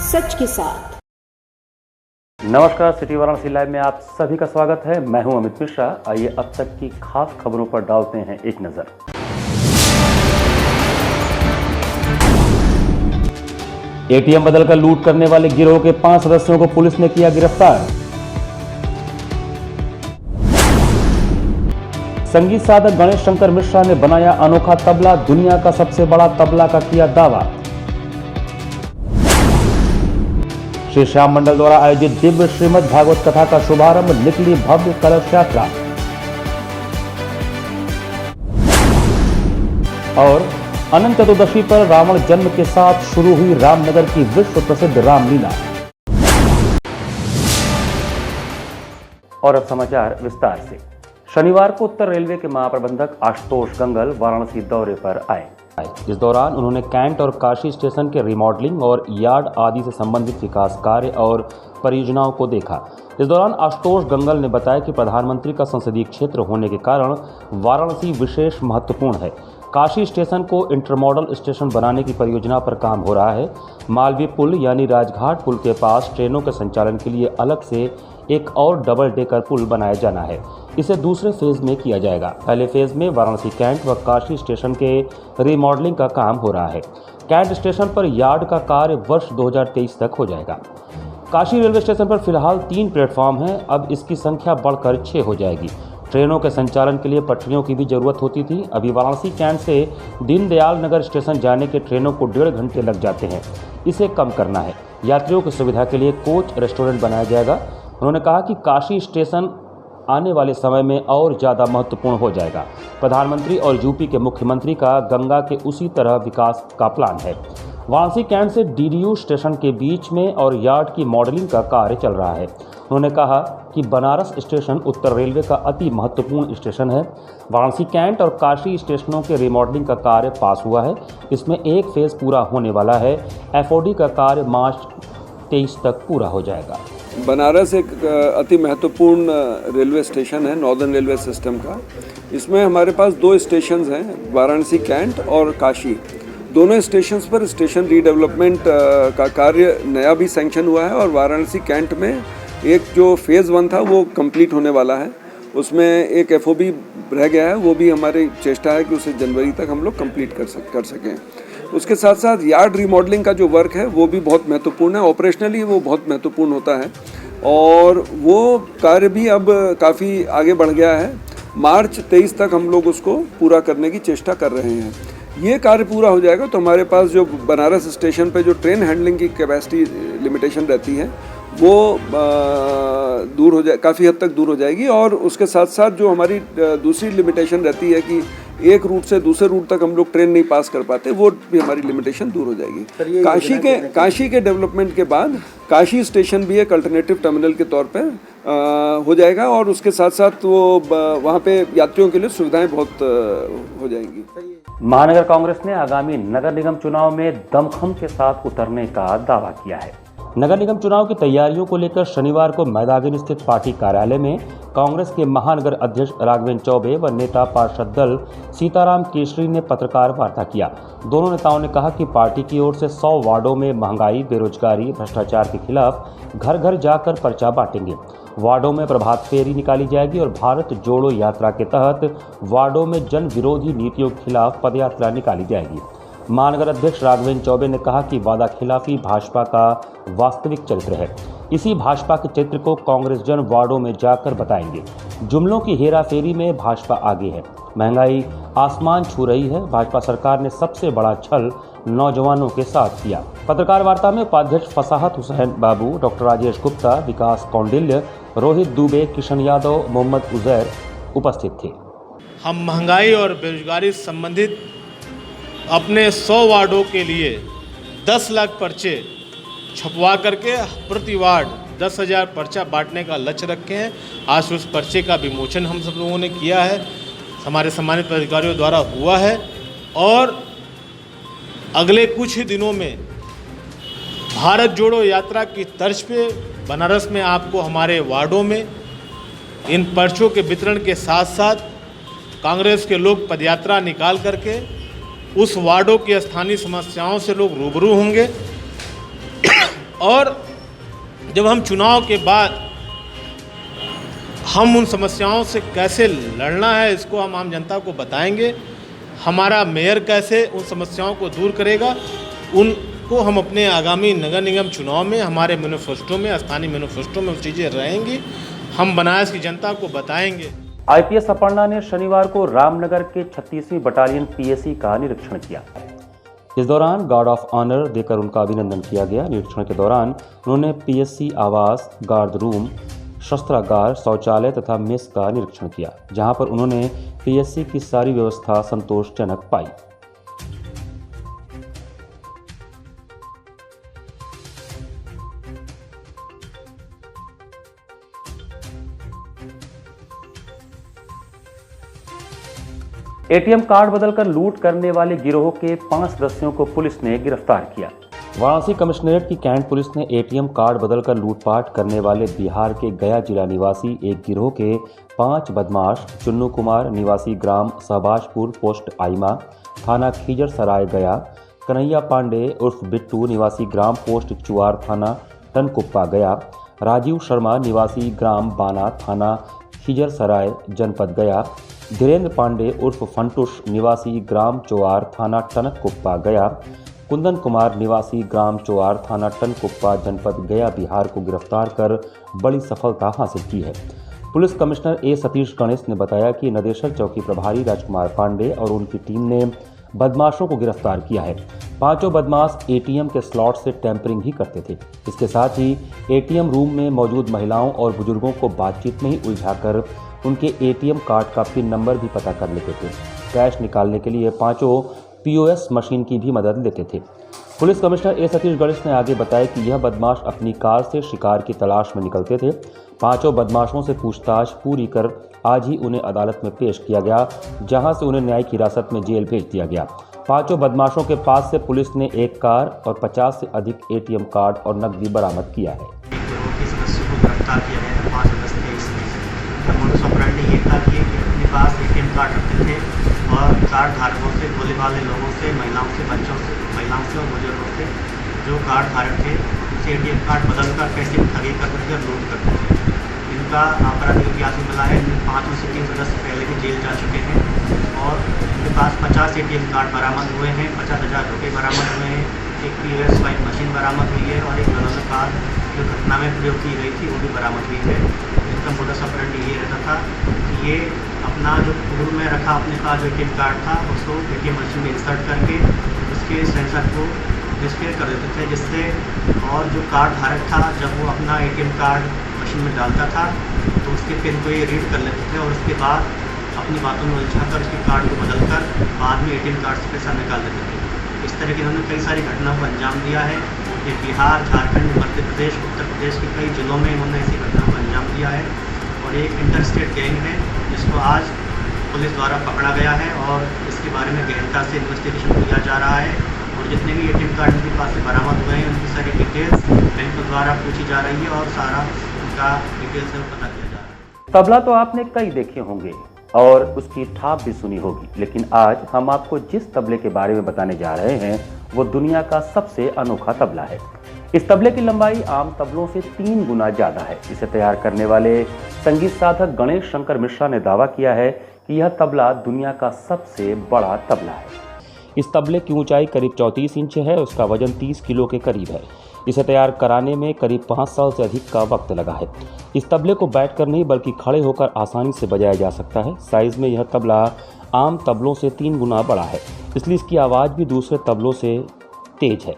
सच के साथ। नमस्कार, सिटी वाराणसी लाइव में आप सभी का स्वागत है। मैं हूं अमित मिश्रा। आइए अब तक की खास खबरों पर डालते हैं एक नजर। एटीएम बदलकर लूट करने वाले गिरोह के 5 सदस्यों को पुलिस ने किया गिरफ्तार। संगीत साधक गणेश शंकर मिश्रा ने बनाया अनोखा तबला, दुनिया का सबसे बड़ा तबला का किया दावा। श्री श्याम मंडल द्वारा आयोजित दिव्य श्रीमद् भागवत कथा का शुभारंभ, निकली भव्य कलश यात्रा। और अनंत चतुर्दशी पर रावण जन्म के साथ शुरू हुई रामनगर की विश्व प्रसिद्ध रामलीला। और अब समाचार विस्तार से। शनिवार को उत्तर रेलवे के महाप्रबंधक आशुतोष गंगल वाराणसी दौरे पर आए। इस दौरान उन्होंने कैंट और काशी स्टेशन के रिमॉडलिंग और यार्ड आदि से संबंधित विकास कार्य और परियोजनाओं को देखा। इस दौरान आशुतोष गंगल ने बताया कि प्रधानमंत्री का संसदीय क्षेत्र होने के कारण वाराणसी विशेष महत्वपूर्ण है। काशी स्टेशन को इंटरमॉडल स्टेशन बनाने की परियोजना पर काम हो रहा है। मालवीय पुल यानी राजघाट पुल के पास ट्रेनों के संचालन के लिए अलग से एक और डबल डेकर पुल बनाया जाना है। इसे दूसरे फेज में किया जाएगा। पहले फेज में वाराणसी कैंट व काशी स्टेशन के रीमॉडलिंग का काम हो रहा है। कैंट स्टेशन पर यार्ड का कार्य वर्ष 2023 तक हो जाएगा। काशी रेलवे स्टेशन पर फिलहाल 3 प्लेटफॉर्म हैं, अब इसकी संख्या बढ़कर 6 हो जाएगी। ट्रेनों के संचालन के लिए पटरियों की भी जरूरत होती थी। अभी वाराणसी कैंट से दीनदयाल नगर स्टेशन जाने के ट्रेनों को 1.5 घंटे लग जाते हैं। इसे कम करना है। यात्रियों की सुविधा के लिए कोच रेस्टोरेंट बनाया जाएगा। उन्होंने कहा कि काशी स्टेशन आने वाले समय में और ज़्यादा महत्वपूर्ण हो जाएगा। प्रधानमंत्री और यूपी के मुख्यमंत्री का गंगा के उसी तरह विकास का प्लान है। वाराणसी कैंट से डीडीयू स्टेशन के बीच में और यार्ड की मॉडलिंग का कार्य चल रहा है। उन्होंने कहा कि बनारस स्टेशन उत्तर रेलवे का अति महत्वपूर्ण स्टेशन है। वाराणसी कैंट और काशी स्टेशनों के रिमॉडलिंग का कार्य पास हुआ है। इसमें एक फेज़ पूरा होने वाला है। एफओडी का कार्य मार्च 23 तक पूरा हो जाएगा। बनारस एक अति महत्वपूर्ण रेलवे स्टेशन है नॉर्दर्न रेलवे सिस्टम का। इसमें हमारे पास 2 स्टेशंस हैं, वाराणसी कैंट और काशी। दोनों स्टेशंस पर स्टेशन रीडेवलपमेंट का कार्य नया भी सैंक्शन हुआ है और वाराणसी कैंट में एक जो फेज़ 1 था वो कंप्लीट होने वाला है। उसमें एक एफओबी रह गया है, वो भी हमारी चेष्टा है कि उसे जनवरी तक हम लोग कंप्लीट कर सकें। उसके साथ साथ यार्ड रीमॉडलिंग का जो वर्क है वो भी बहुत महत्वपूर्ण है। ऑपरेशनली वो बहुत महत्वपूर्ण होता है और वो कार्य भी अब काफ़ी आगे बढ़ गया है। मार्च 23 तक हम लोग उसको पूरा करने की चेष्टा कर रहे हैं। ये कार्य पूरा हो जाएगा तो हमारे पास जो बनारस स्टेशन पे जो ट्रेन हैंडलिंग की कैपेसिटी लिमिटेशन रहती है वो दूर हो जाए, काफ़ी हद तक दूर हो जाएगी। और उसके साथ साथ जो हमारी दूसरी लिमिटेशन रहती है कि एक रूट से दूसरे रूट तक हम लोग ट्रेन नहीं पास कर पाते, वो भी हमारी लिमिटेशन दूर हो जाएगी। काशी के डेवलपमेंट के बाद काशी स्टेशन भी एक अल्टरनेटिव टर्मिनल के तौर पे हो जाएगा और उसके साथ साथ वो वहाँ पे यात्रियों के लिए सुविधाएं बहुत हो जाएंगी। महानगर कांग्रेस ने आगामी नगर निगम चुनाव में दमखम के साथ उतरने का दावा किया है। नगर निगम चुनाव की तैयारियों को लेकर शनिवार को मैदान स्थित पार्टी कार्यालय में कांग्रेस के महानगर अध्यक्ष राघवेंद्र चौबे व नेता पार्षद दल सीताराम केसरी ने पत्रकार वार्ता किया। दोनों नेताओं ने कहा कि पार्टी की ओर से 100 वार्डों में महंगाई, बेरोजगारी, भ्रष्टाचार के खिलाफ घर घर जाकर पर्चा बांटेंगे। वार्डों में प्रभात फेरी निकाली जाएगी और भारत जोड़ो यात्रा के तहत वार्डों में जन विरोधी नीतियों के खिलाफ पदयात्रा निकाली जाएगी। महानगर अध्यक्ष राघवेंद्र चौबे ने कहा कि वादा खिलाफी भाजपा का वास्तविक चरित्र है। इसी भाजपा के चित्र को कांग्रेस जन वार्डों में जाकर बताएंगे। जुमलों की हेराफेरी में भाजपा आगे है। महंगाई आसमान छू रही है। भाजपा सरकार ने सबसे बड़ा छल नौजवानों के साथ किया। पत्रकार वार्ता में उपाध्यक्ष फसाहत हुसैन बाबू, डॉक्टर राजेश गुप्ता, विकास कौंडिल्य, रोहित दुबे, किशन यादव, मोहम्मद उजैर उपस्थित थे। हम महंगाई और बेरोजगारी संबंधित अपने 100 वार्डों के लिए 10 लाख पर्चे छपवा करके प्रति वार्ड 10,000 पर्चा बांटने का लक्ष्य रखे हैं। आज उस पर्चे का विमोचन हम सब लोगों ने किया है, हमारे सम्मानित अधिकारियों द्वारा हुआ है और अगले कुछ ही दिनों में भारत जोड़ो यात्रा की तर्ज पे बनारस में आपको हमारे वार्डों में इन पर्चों के वितरण के साथ साथ कांग्रेस के लोग पदयात्रा निकाल करके उस वार्डों की स्थानीय समस्याओं से लोग रूबरू होंगे और जब हम चुनाव के बाद हम उन समस्याओं से कैसे लड़ना है, इसको हम आम जनता को बताएंगे। हमारा मेयर कैसे उन समस्याओं को दूर करेगा, उनको हम अपने आगामी नगर निगम चुनाव में, हमारे मैनिफेस्टो में, स्थानीय मैनिफेस्टो में वो चीज़ें रहेंगी, हम बनारस की जनता को बताएंगे। आईपीएस अपर्णा ने शनिवार को रामनगर के 36वीं बटालियन पीएसी का निरीक्षण किया। इस दौरान गार्ड ऑफ ऑनर देकर उनका अभिनंदन किया गया। निरीक्षण के दौरान उन्होंने पीएससी आवास, गार्ड रूम, शस्त्रागार, शौचालय तथा मेस का निरीक्षण किया, जहां पर उन्होंने पीएससी की सारी व्यवस्था संतोषजनक पाई। एटीएम कार्ड बदलकर लूट करने वाले गिरोह के 5 सदस्यों को पुलिस ने गिरफ्तार किया। वाराणसी कमिश्नरेट की कैंट पुलिस ने एटीएम कार्ड बदलकर लूटपाट करने वाले बिहार के गया जिला निवासी एक गिरोह के 5 बदमाश चुन्नू कुमार निवासी ग्राम सहबाजपुर पोस्ट आइमा थाना खीजर सराय गया, कन्हैया पांडे उर्फ बिट्टू निवासी ग्राम पोस्ट चुआर थाना टनकुप्पा गया, राजीव शर्मा निवासी ग्राम बाना थाना खीजर सराय जनपद गया, धीरेन्द्र पांडे उर्फ फंटुश निवासी ग्राम चोआर थाना टनकुप्पा गया, कुंदन कुमार निवासी ग्राम चोआर थाना टनकुप्पा जनपद गया बिहार को गिरफ्तार कर बड़ी सफलता हासिल की है। पुलिस कमिश्नर ए सतीश गणेश ने बताया कि निदेशक चौकी प्रभारी राजकुमार पांडे और उनकी टीम ने बदमाशों को गिरफ्तार किया है। 5 बदमाश एटीएम के स्लॉट से टैंपरिंग भी करते थे। इसके साथ ही एटीएम रूम में मौजूद महिलाओं और बुजुर्गों को बातचीत में ही उलझाकर उनके एटीएम कार्ड का पिन नंबर भी पता कर लेते थे। कैश निकालने के लिए 5 पीओएस मशीन की भी मदद लेते थे। पुलिस कमिश्नर ए सतीश गणेश ने आगे बताया कि यह बदमाश अपनी कार से शिकार की तलाश में निकलते थे। 5 बदमाशों से पूछताछ पूरी कर आज ही उन्हें अदालत में पेश किया गया, जहां से उन्हें न्यायिक हिरासत में जेल भेज दिया गया। 5 बदमाशों के पास से पुलिस ने एक कार और 50 से अधिक एटीएम कार्ड और नकदी बरामद किया है। अपने पास एटीएम कार्ड रखते थे और कार्ड धारकों से, भोले भाले लोगों से, महिलाओं से, बच्चों से, महिलाओं से और बुजुर्गों से जो कार्ड धारक थे उसे एटीएम कार्ड बदलकर पैसे ठगी करते थे और लूट करते थे। इनका आपराधिक इतिहास मिला है। इन 5 में से 3 सदस्य पहले भी जेल जा चुके हैं और इनके पास 50 एटीएम कार्ड बरामद हुए हैं, 50,000 रुपये बरामद हुए हैं, एक पीओएस वाइप मशीन बरामद हुई है और एक गलत कार्ड जो घटना में प्रयोग की गई थी वो भी बरामद हुई है। इनका मोडस ऑपरेंडी ये रहता था कि ये अपना जो पूर्व में रखा अपने पास जो एटीएम कार्ड था उसको एटीएम मशीन में इंसर्ट करके उसके सेंसर को डिस्प्ले कर देते थे, जिससे और जो कार्ड धारक था जब वो अपना एटीएम कार्ड मशीन में डालता था तो उसके पिन को ये रीड कर लेते थे और उसके बाद अपनी बातों में उलझाकर उसके कार्ड को बदलकर बाद में एटीएम कार्ड से पैसा निकाल देते थे। इस तरह की इन्होंने कई सारी घटनाओं को अंजाम दिया है। ये बिहार, झारखंड, मध्य प्रदेश, उत्तर प्रदेश के कई जिलों में इन्होंने ऐसी घटनाओं को अंजाम दिया है और एक इंटर स्टेट गैंग है जिसको आज पुलिस द्वारा पकड़ा गया है और इसके बारे में गहनता से इन्वेस्टिगेशन किया जा रहा है और जितने भी एटीएम कार्ड उनके पास से बरामद हुए हैं उनकी सारी डिटेल्स बैंकों द्वारा पूछी जा रही है और सारा उनका डिटेल्स से पता किया जा रहा है। तबला तो आपने कई देखे होंगे और उसकी थाप भी सुनी होगी, लेकिन आज हम आपको जिस तबले के बारे में बताने जा रहे हैं वो दुनिया का सबसे अनोखा तबला है। इस तबले की लंबाई आम तबलों से 3 गुना ज्यादा है। इसे तैयार करने वाले संगीत साधक गणेश शंकर मिश्रा ने दावा किया है कि यह तबला दुनिया का सबसे बड़ा तबला है। इस तबले की ऊंचाई करीब 34 इंच है, उसका वजन 30 किलो के करीब है। इसे तैयार कराने में करीब 5 साल से अधिक का वक्त लगा है। इस तबले को बैठकर नहीं बल्कि खड़े होकर आसानी से बजाया जा सकता है। साइज में यह तबला आम तबलों से 3 गुना बड़ा है, इसलिए इसकी आवाज़ भी दूसरे तबलों से तेज है।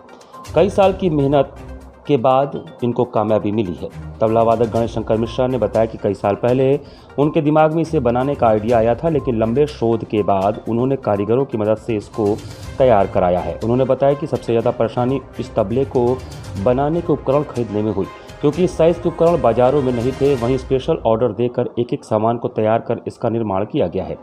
कई साल की मेहनत के बाद इनको कामयाबी मिली है। तबला वादक गणेश शंकर मिश्रा ने बताया कि कई साल पहले उनके दिमाग में इसे बनाने का आइडिया आया था, लेकिन लंबे शोध के बाद उन्होंने कारीगरों की मदद से इसको तैयार कराया है। उन्होंने बताया कि सबसे ज़्यादा परेशानी इस तबले को बनाने के उपकरण खरीदने में हुई, क्योंकि इस साइज़ के उपकरण बाज़ारों में नहीं थे। वहीं स्पेशल ऑर्डर देकर एक सामान को तैयार कर इसका निर्माण किया गया है।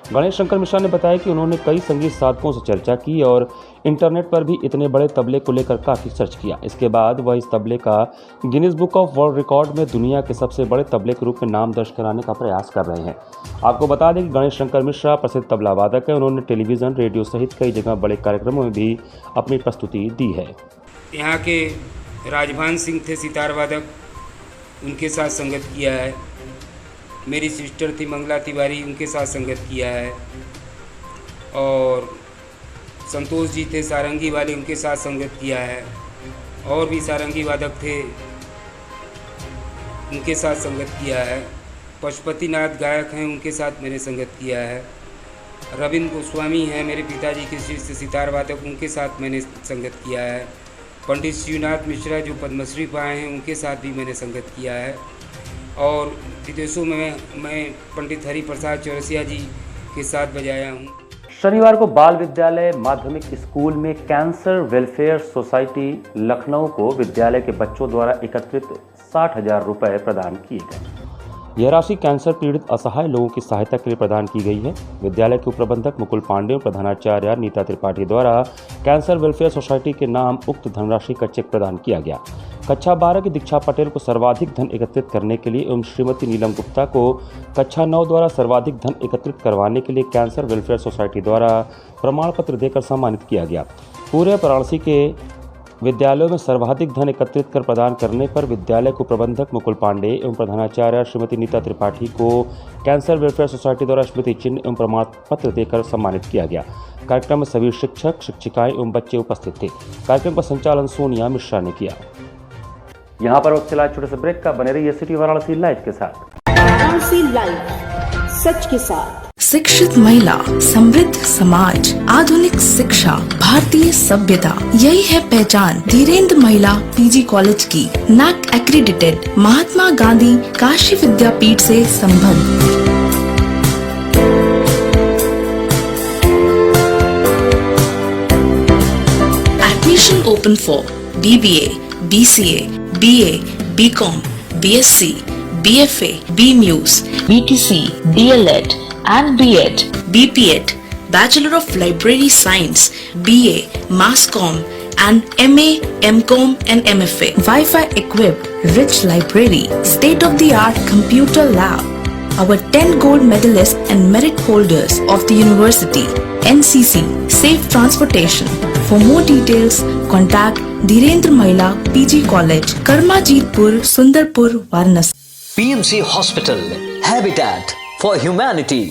गणेश शंकर मिश्रा ने बताया कि उन्होंने कई संगीत साधकों से चर्चा की और इंटरनेट पर भी इतने बड़े तबले को लेकर काफ़ी सर्च किया। इसके बाद वह इस तबले का Guinness book of world record में दुनिया के सबसे बड़े तबले के रूप में नाम दर्ज कराने का प्रयास कर रहे हैं। आपको बता दें कि गणेश शंकर मिश्रा प्रसिद्ध तबला वादक है। उन्होंने टेलीविज़न, रेडियो सहित कई जगह बड़े कार्यक्रमों में भी अपनी प्रस्तुति दी है। यहाँ के राजभान सिंह थे सितार वादक, उनके साथ संगत किया है। मेरी सिस्टर थी मंगला तिवारी, उनके साथ संगत किया है। और संतोष जी थे सारंगी वाले, उनके साथ संगत किया है। और भी सारंगी वादक थे, उनके साथ संगत किया है। पशुपतिनाथ गायक हैं, उनके साथ मैंने संगत किया है। रविंद्र गोस्वामी हैं मेरे पिताजी के शिष्य सितार वादक, उनके साथ मैंने संगत किया है। पंडित शिवनाथ मिश्रा जो पद्मश्री पाए हैं, उनके साथ भी मैंने संगत किया है। और विदेशों में मैं पंडित हरिप्रसाद चौरसिया जी के साथ बजाया हूँ। शनिवार को बाल विद्यालय माध्यमिक स्कूल में कैंसर वेलफेयर सोसाइटी लखनऊ को विद्यालय के बच्चों द्वारा एकत्रित 60,000 रुपए प्रदान किए गए। यह राशि कैंसर पीड़ित असहाय लोगों की सहायता के लिए प्रदान की गई है। विद्यालय के उपप्रबंधक मुकुल पांडे और प्रधानाचार्य नीता त्रिपाठी द्वारा कैंसर वेलफेयर सोसाइटी के नाम उक्त धनराशि का चेक प्रदान किया गया। कक्षा 12 की दीक्षा पटेल को सर्वाधिक धन एकत्रित करने के लिए एवं श्रीमती नीलम गुप्ता को कक्षा 9 द्वारा सर्वाधिक धन एकत्रित करवाने के लिए कैंसर वेलफेयर सोसाइटी द्वारा प्रमाण पत्र देकर सम्मानित किया गया। पूरे वाराणसी के विद्यालयों में सर्वाधिक धन एकत्रित कर प्रदान करने पर विद्यालय को प्रबंधक मुकुल पांडे एवं प्रधानाचार्य श्रीमती नीता त्रिपाठी को कैंसर वेलफेयर सोसाइटी द्वारा स्मृति चिन्ह एवं प्रमाण पत्र देकर सम्मानित किया गया। कार्यक्रम में सभी शिक्षक, शिक्षिकाएं एवं बच्चे उपस्थित थे। कार्यक्रम का संचालन सोनिया मिश्रा ने किया। यहाँ पर वक्त चला छोटे से ब्रेक का। बने रहिए सिटी वाराणसी लाइव के साथ। वाराणसी लाइव, सच के साथ। शिक्षित महिला, समृद्ध समाज, आधुनिक शिक्षा, भारतीय सभ्यता, यही है पहचान धीरेन्द्र महिला पीजी कॉलेज की। NAAC एक्रीडिटेड, महात्मा गांधी काशी विद्यापीठ से संबद्ध। Admission open for BBA, BCA, BA, BCom, BSc, BFA, BMUS, BTC, DLED and B.Ed, B.Ped, Bachelor of Library Science, BA, Mass Comm and MA, MCom and MFA. Wi-Fi equipped, rich library, state-of-the-art computer lab. Our 10 gold medalists and merit holders of the university, NCC, safe transportation. For more details, contact Dhirendra Mahila PG College, Karmajitpur, Sundarpur, Varanasi. PMC Hospital, Habitat for Humanity।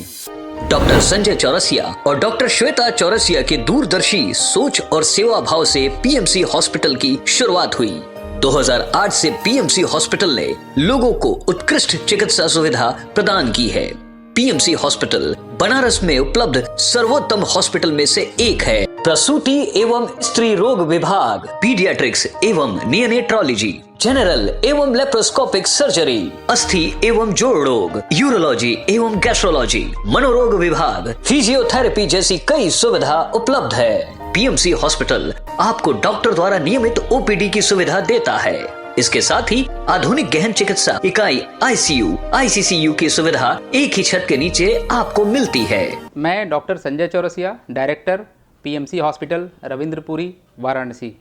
Doctor Sanjay Chaurasia और doctor Shweta Chaurasia के दूरदर्शी सोच और सेवा भाव से PMC hospital की शुरुआत हुई। 2008 से पीएमसी हॉस्पिटल ने लोगों को उत्कृष्ट चिकित्सा सुविधा प्रदान की है। पीएमसी हॉस्पिटल बनारस में उपलब्ध सर्वोत्तम हॉस्पिटल में से एक है। प्रसूति एवं स्त्री रोग विभाग, पीडियाट्रिक्स एवं नियोनेट्रोलॉजी, जनरल एवं लेप्रोस्कोपिक सर्जरी, अस्थि एवं जोड़ रोग, यूरोलॉजी एवं गैस्ट्रोलॉजी, मनोरोग विभाग, फिजियोथेरेपी जैसी कई सुविधा उपलब्ध है। पीएमसी हॉस्पिटल आपको डॉक्टर द्वारा नियमित ओपीडी की सुविधा देता है। इसके साथ ही आधुनिक गहन चिकित्सा इकाई आईसीयू, आईसीसीयू की सुविधा एक ही छत के नीचे आपको मिलती है। मैं doctor Sanjay Chaurasia, director PMC hospital Ravindrapuri, Varanasi.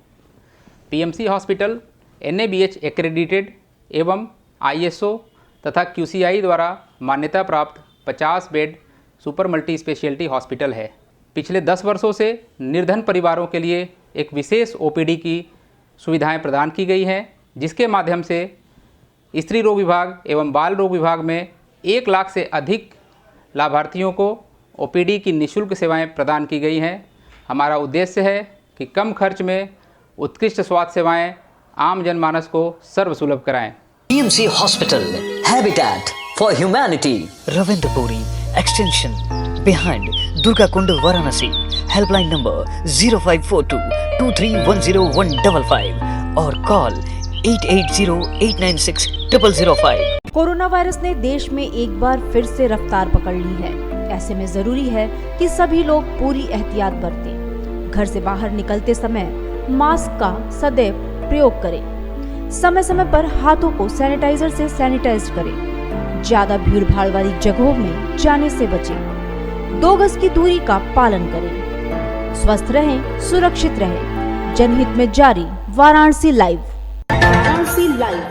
PMC hospital NABH accredited एवं ISO तथा QCI द्वारा मान्यता प्राप्त 50 bed super multi speciality hospital है। पिछले 10 वर्षों से निर्धन परिवारों के लिए एक विशेष OPD की सुविधाएं प्रदान की गई हैं, जिसके माध्यम से स्त्री रोग विभाग एवं बाल रोग विभाग में 1 लाख से अधिक लाभार्थियों को OPD की निःशुल्क सेवाएं प्रदान की गई हैं। हमारा उद्देश्य है कि कम खर्च में उत्कृष्ट स्वास्थ्य सेवाएं आम जनमानस को सर्वसुलभ कराएं। PMC hospital, habitat for humanity, Ravindrapuri extension, behind Durga Kund, Varanasi. Helpline number 0542231015 और कॉल 8808960005। कोरोना वायरस ने देश में एक बार फिर से रफ्तार पकड़ ली है। ऐसे में जरूरी है कि सभी लोग पूरी एहतियात बरतें। घर से बाहर निकलते समय मास्क का सदैव प्रयोग करें। समय समय पर हाथों को सैनिटाइजर से सैनिटाइज करें। ज्यादा भीड़ भाड़ वाली जगहों में जाने से बचें। 2 गज की दूरी का पालन करें। स्वस्थ रहें, सुरक्षित रहें। जनहित में जारी वाराणसी लाइव। वाराणसी लाइव,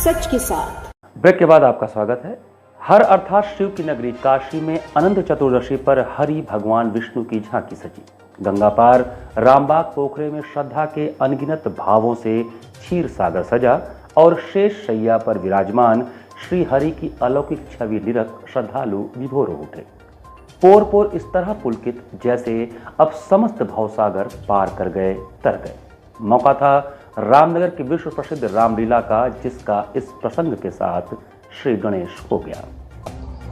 सच के साथ। ब्रेक के बाद आपका स्वागत है। हर अर्थात शिव की नगरी काशी में अनंत चतुर्दशी पर हरि भगवान विष्णु की झांकी सजी। गंगा पार रामबाग पोखरे में श्रद्धा के अनगिनत भावों से क्षीर सागर सजा और शेष शैया पर विराजमान श्री हरि की अलौकिक छवि निरख श्रद्धालु विभोर हो उठे। पोर पोर इस तरह पुलकित जैसे अब समस्त भवसागर पार कर गए, तर गए। मौका था रामनगर के विश्व प्रसिद्ध रामलीला का, जिसका इस प्रसंग के साथ श्री गणेश हो गया।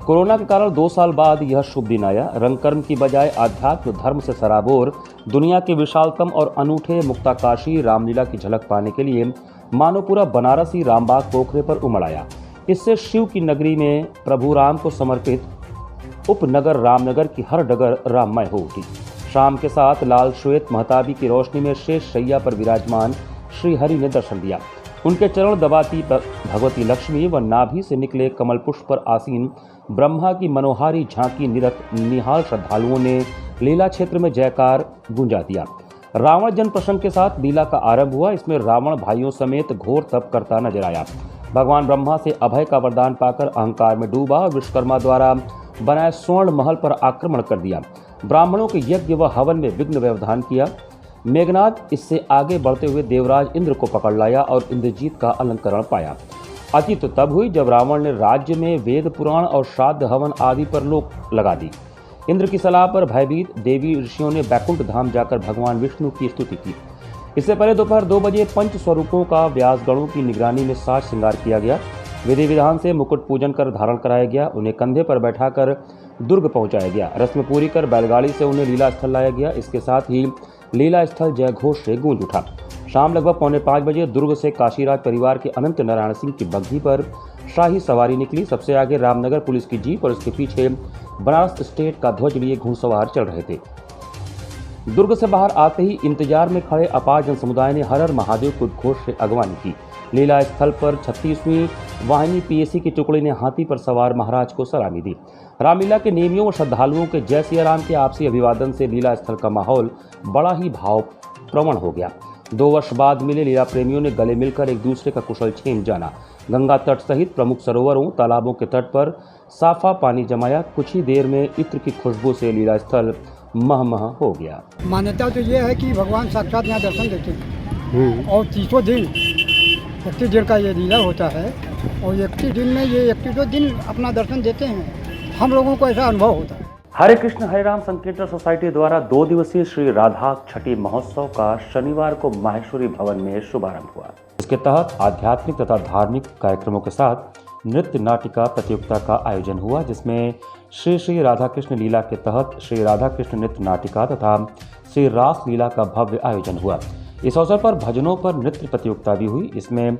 कोरोना के कारण 2 साल बाद यह शुभ दिन आया। रंगकर्म की बजाय आध्यात्म धर्म से सराबोर दुनिया के विशालतम और अनूठे मुक्ताकाशी रामलीला की झलक पाने के लिए मानो पूरा बनारस ही रामबाग पोखरे पर उमड़ आया। इससे शिव की नगरी में प्रभु राम को समर्पित उपनगर रामनगर की हर डगर राममय हो उठी। शाम के साथ लाल श्वेत महताबी की रोशनी में शेष शैया पर विराजमान श्री हरि ने दर्शन दिया। उनके चरण दबाती भगवती लक्ष्मी व नाभि से निकले कमल पुष्प पर आसीन ब्रह्मा की मनोहारी झांकी निरख निहाल श्रद्धालुओं ने लीला क्षेत्र में जयकार गूंजा दिया। रावण जन्म प्रसंग के साथ लीला का आरंभ हुआ। इसमें रावण भाइयों समेत घोर तप करता नजर आया। भगवान ब्रह्मा से अभय का वरदान पाकर अहंकार में डूबा और विश्वकर्मा द्वारा बनाए स्वर्ण महल पर आक्रमण कर दिया। ब्राह्मणों के यज्ञ व हवन में विघ्न व्यवधान किया। मेघनाथ इससे आगे बढ़ते हुए देवराज इंद्र को पकड़ लाया और इंद्रजीत का अलंकरण पाया। अति तो तब हुई जब रावण ने राज्य में वेद पुराण और श्राद्ध हवन आदि पर रोक लगा दी। इंद्र की सलाह पर भयभीत देवी ऋषियों ने बैकुंठ धाम जाकर भगवान विष्णु की स्तुति की। इससे पहले दोपहर 2 बजे पंच स्वरूपों का व्यासगणों की निगरानी में साज श्रृंगार किया गया। विधि विधान से मुकुट पूजन कर धारण कराया गया। उन्हें कंधे पर बैठाकर दुर्ग पहुंचाया गया। रस्म पूरी कर बैलगाड़ी से उन्हें लीला स्थल लाया गया। इसके साथ ही लीला स्थल जय घोष से गूंज उठा। शाम लगभग 4:45 बजे दुर्ग से काशीराज परिवार के अनंत नारायण सिंह की बग्घी पर शाही सवारी निकली। सबसे आगे रामनगर पुलिस की जीप और इसके पीछे बनारस स्टेट का ध्वज लिए घुड़सवार चल रहे थे। दुर्ग से बाहर आते ही इंतजार में खड़े अपार जन समुदाय ने हर हर महादेव को उद्घोष से अगवानी की। लीला स्थल पर 36वीं वाहिनी पीएसी की टुकड़ी ने हाथी पर सवार महाराज को सलामी दी। रामलीला के नियमियों व श्रद्धालुओं के जय सिया राम के आपसी अभिवादन से लीला स्थल का माहौल बड़ा ही भावप्रवण हो गया। 2 वर्ष बाद मिले लीला प्रेमियों ने गले मिलकर एक दूसरे का कुशल क्षेम जाना। गंगा तट सहित प्रमुख सरोवरों तालाबों के तट पर साफा पानी जमाया। कुछ ही देर में इत्र की खुशबू से लीला स्थल महमह हो गया। मान्यता तो ये है कि भगवान साक्षात यहाँ दर्शन देते हैं और 30 दिन 31 दिन का ये लीला होता है और 31 दिन में ये 31 दिन अपना दर्शन देते हैं। हम लोगों को ऐसा अनुभव होता है। हरे कृष्ण हरे राम संकीर्तन सोसाइटी द्वारा 2 दिवसीय श्री राधा छठी महोत्सव का शनिवार को माहेश्वरी भवन में शुभारंभ हुआ। इसके तहत आध्यात्मिक तथा धार्मिक कार्यक्रमों के साथ नृत्य नाटिका प्रतियोगिता का आयोजन हुआ, जिसमें श्री श्री राधा कृष्ण लीला के तहत श्री राधा कृष्ण नृत्य नाटिका तथा श्री रास लीला का भव्य आयोजन हुआ। इस अवसर पर भजनों पर नृत्य प्रतियोगिता भी हुई। इसमें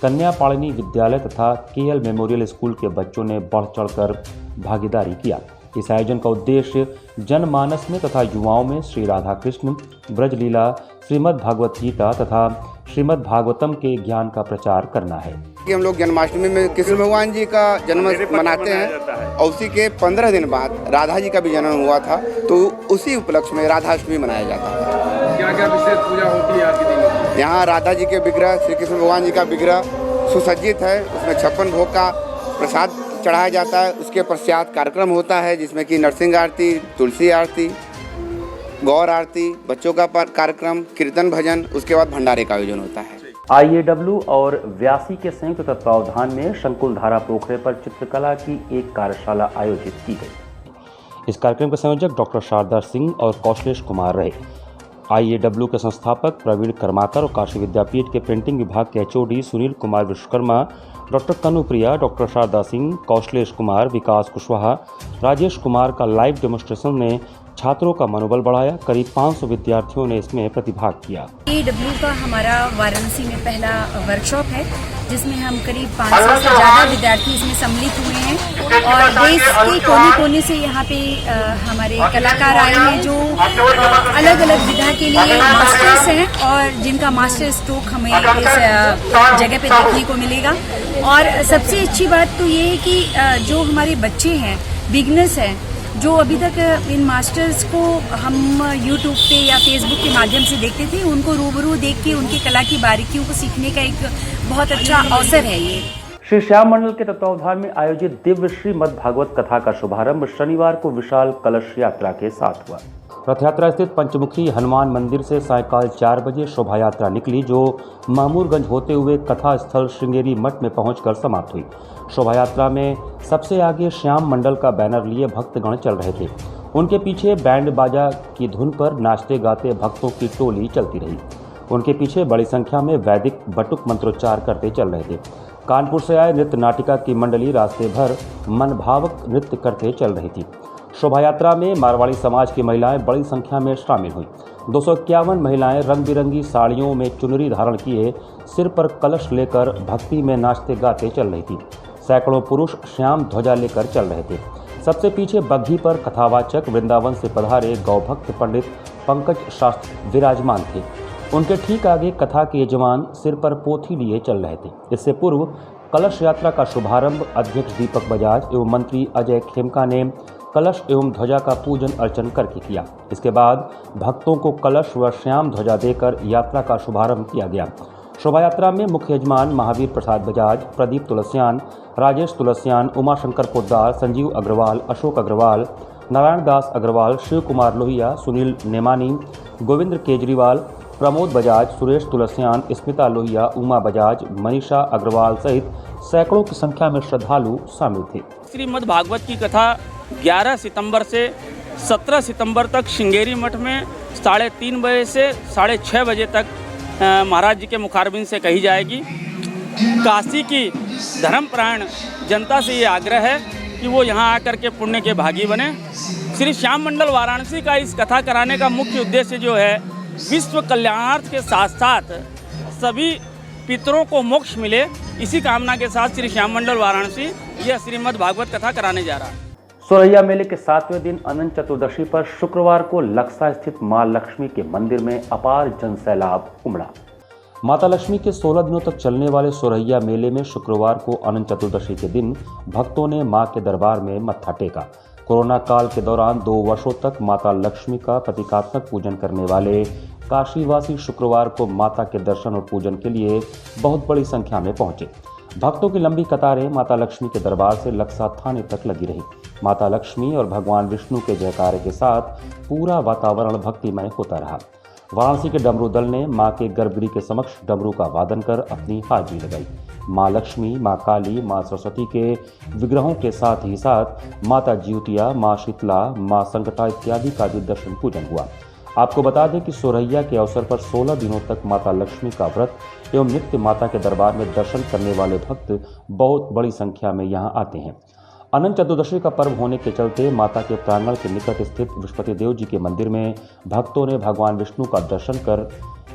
कन्या पाणिनी विद्यालय तथा केएल मेमोरियल स्कूल के बच्चों ने बढ़ चढ़कर भागीदारी किया। इस आयोजन का उद्देश्य जनमानस में तथा युवाओं में श्री राधा कृष्ण ब्रजलीला, श्रीमद् भागवत गीता तथा श्रीमद् भागवतम के ज्ञान का प्रचार करना है। हम लोग जन्माष्टमी में कृष्ण भगवान जी का जन्म मनाते हैं और उसी के 15 दिन बाद राधा जी का भी जन्म हुआ था, तो उसी उपलक्ष्य में राधाष्टमी मनाया जाता है। क्या क्या विशेष पूजा होती है आज के दिन? यहाँ राधा जी के विग्रह, श्री कृष्ण भगवान जी का विग्रह सुसज्जित है। उसमें 56 भोग का प्रसाद चढ़ाया जाता है। उसके पश्चात कार्यक्रम होता है जिसमें कि नरसिंह आरती, तुलसी आरती, गौर आरती, बच्चों का कार्यक्रम, कीर्तन भजन, उसके बाद भंडारे का आयोजन होता है। IAW और व्यासी के संयुक्त तत्वावधान में शंकुलधारा पोखरे पर चित्रकला की एक कार्यशाला आयोजित की गई। इस कार्यक्रम के संयोजक डॉक्टर शारदा सिंह और कौशलेश कुमार रहे। IAW के संस्थापक प्रवीण कर्माकर और काशी विद्यापीठ के पेंटिंग विभाग के HOD Sunil Kumar Vishwakarma, doctor Kanupriya, doctor Sharda Singh, Kaushlesh Kumar, Vikas Kushwaha, Rajesh Kumar का लाइव डेमोन्स्ट्रेशन ने छात्रों का मनोबल बढ़ाया। करीब 500 विद्यार्थियों ने इसमें प्रतिभाग किया। IAW का हमारा वाराणसी में पहला वर्कशॉप है जिसमें हम करीब 500 से ज़्यादा विद्यार्थी इसमें सम्मिलित हुए हैं और देश के कोने कोने से यहाँ पे हमारे कलाकार आए हैं जो अलग अलग विधा के लिए मास्टर्स हैं और जिनका मास्टर स्ट्रोक हमें इस जगह पे देखने को मिलेगा। और सबसे अच्छी बात तो ये है कि जो हमारे बच्चे हैं, बिगनर्स हैं, जो अभी तक इन मास्टर्स को हम यूट्यूब पे या फेसबुक के माध्यम से देखते थे, उनको रूबरू देख के उनकी कला की बारीकियों को सीखने का एक बहुत अच्छा अवसर है ये। श्री श्याम मंडल के तत्वावधान में आयोजित दिव्य श्रीमद् भागवत कथा का शुभारंभ शनिवार को विशाल कलश यात्रा के साथ हुआ। रथ यात्रा स्थित पंचमुखी हनुमान मंदिर से सायंकाल 4 बजे शोभा यात्रा निकली, जो मामूरगंज होते हुए कथा स्थल श्रृंगेरी मठ में पहुंचकर समाप्त हुई। शोभा यात्रा में सबसे आगे श्याम मंडल का बैनर लिए भक्तगण चल रहे थे। उनके पीछे बैंड बाजा की धुन पर नाचते गाते भक्तों की टोली चलती रही। उनके पीछे बड़ी संख्या में वैदिक बटुक मंत्रोच्चार करते चल रहे थे। कानपुर से आए नृत्य नाटिका की मंडली रास्ते भर मनभावक नृत्य करते चल रही थी। शोभा यात्रा में मारवाड़ी समाज की महिलाएं बड़ी संख्या में शामिल हुई। 251 महिलाएं रंग बिरंगी साड़ियों में चुनरी धारण किए सिर पर कलश लेकर भक्ति में नाचते गाते चल रही थी। सैकड़ों पुरुष श्याम ध्वजा लेकर चल रहे थे। सबसे पीछे बग्घी पर कथावाचक वृंदावन से पधारे गौभक्त पंडित पंकज शास्त्री विराजमान थे। उनके ठीक आगे कथा के यजमान सिर पर पोथी लिए चल रहे थे। इससे पूर्व कलश यात्रा का शुभारंभ अध्यक्ष दीपक बजाज एवं मंत्री अजय खेमका ने कलश एवं ध्वजा का पूजन अर्चन करके किया। इसके बाद भक्तों को कलश व श्याम ध्वजा देकर यात्रा का शुभारंभ किया गया। शोभा यात्रा में मुख्य यजमान महावीर प्रसाद बजाज, प्रदीप तुलसियान, राजेश तुलसियान, उमाशंकर पोद्दार, संजीव अग्रवाल, अशोक अग्रवाल, नारायण दास अग्रवाल, शिव कुमार लोहिया, सुनील नेमानी, गोविंद केजरीवाल, प्रमोद बजाज, सुरेश तुलसियान, स्मिता लोहिया, उमा बजाज, मनीषा अग्रवाल सहित सैकड़ों की संख्या में श्रद्धालु शामिल थे। श्रीमद् भागवत की कथा 11 सितंबर से 17 सितंबर तक श्रृंगेरी मठ में 3:30 बजे से 6:30 बजे तक महाराज जी के मुखारबिंद से कही जाएगी। काशी की धर्मपरायण जनता से ये आग्रह है कि वो यहाँ आकर के पुण्य के भागी बने। श्री श्याम मंडल वाराणसी का इस कथा कराने का मुख्य उद्देश्य जो है विश्व कल्याणार्थ के साथ साथ सभी पितरों को मोक्ष मिले, इसी कामना के साथ श्री श्याम मंडल वाराणसी यह श्रीमद् भागवत कथा कराने जा रहा है। सोरैया मेले के 7वें दिन अनंत चतुर्दशी पर शुक्रवार को लक्सा स्थित मां लक्ष्मी के मंदिर में अपार जनसैलाब उमड़ा। माता लक्ष्मी के 16 दिनों तक चलने वाले सोरैया मेले में शुक्रवार को अनंत चतुर्दशी के दिन भक्तों ने मां के दरबार में मत्था टेका। कोरोना काल के दौरान 2 वर्षों तक माता लक्ष्मी का प्रतीकात्मक पूजन करने वाले काशीवासी शुक्रवार को माता के दर्शन और पूजन के लिए बहुत बड़ी संख्या में पहुंचे। भक्तों की लंबी कतारें माता लक्ष्मी के दरबार से लक्सा थाने तक लगी रही। माता लक्ष्मी और भगवान विष्णु के जयकारे के साथ पूरा वातावरण भक्तिमय होता रहा। वाराणसी के डमरू दल ने मां के गर्भगृह के समक्ष डमरू का वादन कर अपनी हाजिरी लगाई। मां लक्ष्मी, मां काली, मां सरस्वती के विग्रहों के साथ ही साथ माता ज्योतिया, मां शीतला, मां संकटा इत्यादि का भी दर्शन पूजन हुआ। आपको बता दें कि सोरैया के अवसर पर 16 दिनों तक माता लक्ष्मी का व्रत एवं नित्य माता के दरबार में दर्शन करने वाले भक्त बहुत बड़ी संख्या में यहाँ आते हैं। अनंत चतुर्दशी का पर्व होने के चलते माता के प्रांगण के निकट स्थित विष्णुपति देव जी के मंदिर में भक्तों ने भगवान विष्णु का दर्शन कर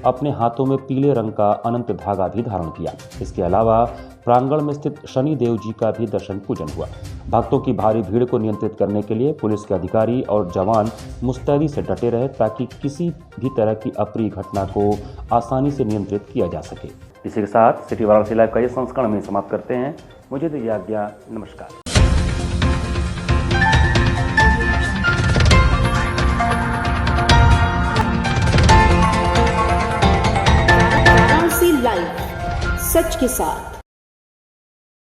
अपने हाथों में पीले रंग का अनंत धागा भी धारण किया। इसके अलावा प्रांगण में स्थित शनि देव जी का भी दर्शन पूजन हुआ। भक्तों की भारी भीड़ को नियंत्रित करने के लिए पुलिस के अधिकारी और जवान मुस्तैदी से डटे रहे ताकि किसी भी तरह की अप्रिय घटना को आसानी से नियंत्रित किया जा सके। इसी के साथ सिटी वाराणसी लाइव का ये संस्करण में समाप्त करते हैं। मुझे दीजिए आज्ञा। नमस्कार। लाइव सच के साथ।